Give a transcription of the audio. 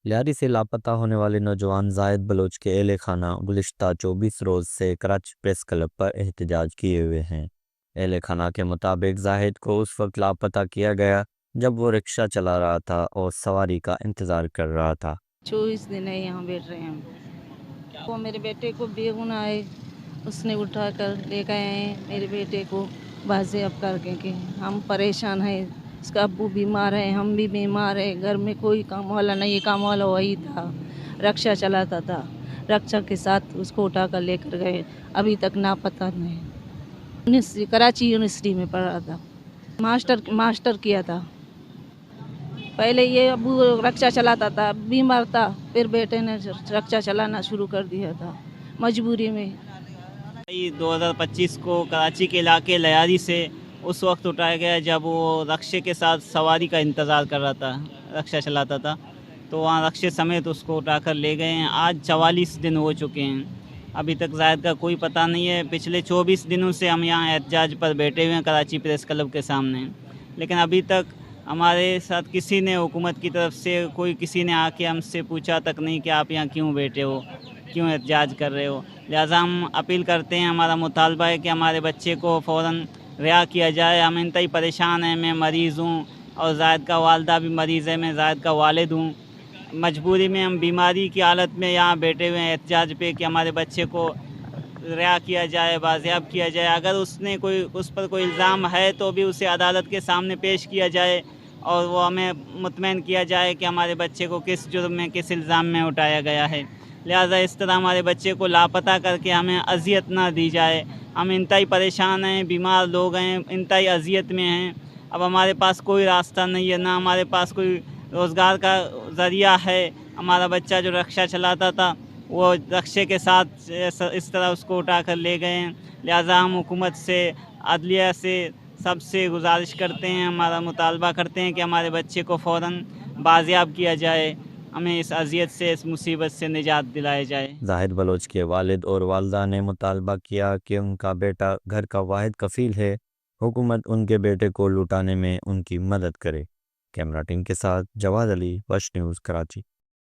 लियारी से लापता होने वाले नौजवान जाहिद बलोच के अहल खाना गुज़िश्ता 24 रोज़ से कराची प्रेस क्लब पर एहतजाज किए हुए हैं। अहल खाना के मुताबिक जाहिद को उस वक्त लापता किया गया जब वो रिक्शा चला रहा था और सवारी का इंतज़ार कर रहा था। 24 दिन है यहाँ बैठ रहे हैं हम। वो मेरे बेटे को बेगुनाह है, उसने उठा कर ले गए हैं मेरे बेटे को बाज़ेब करके कि हम परेशान हैं। उसका अब्बू बीमार है, हम भी बीमार हैं, घर में कोई काम वाला नहीं, काम वाला वही था, रक्षा चलाता था। रक्षा के साथ उसको उठा कर लेकर गए, अभी तक नापता नहीं। कराची यूनिवर्सिटी में पढ़ा था, मास्टर मास्टर किया था। पहले ये अब्बू रक्षा चलाता था, बीमार था, फिर बेटे ने रक्षा चलाना शुरू कर दिया था मजबूरी में। 2025 को कराची के इलाके लियारी से उस वक्त उठाया गया जब वो रक्शे के साथ सवारी का इंतज़ार कर रहा था, रक्षा चलाता था, तो वहाँ रक्शे समेत उसको उठाकर ले गए हैं। आज 44 दिन हो चुके हैं, अभी तक जाहिद का कोई पता नहीं है। पिछले 24 दिनों से हम यहाँ एहतजाज पर बैठे हुए हैं कराची प्रेस क्लब के सामने, लेकिन अभी तक हमारे साथ किसी ने हुकूमत की तरफ से कोई किसी ने आके हमसे पूछा तक नहीं कि आप यहाँ क्यों बैठे हो, क्यों एहतजाज कर रहे हो। लिहाजा हम अपील करते हैं, हमारा मुतालबा है कि हमारे बच्चे को फ़ौरन रिहा किया जाए। हम इंतहाई परेशान हैं, मैं मरीज़ हूँ और जाहिद का वालदा भी मरीज़ है, मैं जाहिद का वालिद हूँ। मजबूरी में हम बीमारी की हालत में यहाँ बैठे हुए हैं एहतजाज पे कि हमारे बच्चे को रिहा किया जाए, बाज़ियाब किया जाए। अगर उसने कोई उस पर कोई इल्ज़ाम है तो भी उसे अदालत के सामने पेश किया जाए और वो हमें मुतमईन किया जाए कि हमारे बच्चे को किस जुर्म में, किस इल्ज़ाम में उठाया गया है। लिहाजा इस तरह हमारे बच्चे को लापता करके हमें अज़ियत ना दी जाए। हम इंतहाई परेशान हैं, बीमार लोग हैं, इंतहाई अज़ियत में हैं। अब हमारे पास कोई रास्ता नहीं है, ना हमारे पास कोई रोज़गार का ज़रिया है। हमारा बच्चा जो रक्षा चलाता था वो रक्शे के साथ इस तरह उसको उठा कर ले गए हैं। लिहाजा हम हुकूमत से, अदलिया से, सबसे गुजारिश करते हैं, हमारा मुतालबा करते हैं कि हमारे बच्चे को फ़ौरन बाज़ियाब किया जाए, हमें इस अज़ियत से, इस मुसीबत से निजात दिलाया जाए। जाहिद बलोच के वालिद और वालदा ने मुतालबा किया कि उनका बेटा घर का वाहिद कफील है, हुकूमत उनके बेटे को लुटाने में उनकी मदद करे। कैमरा टीम के साथ जवाद अली, वश न्यूज़, कराची।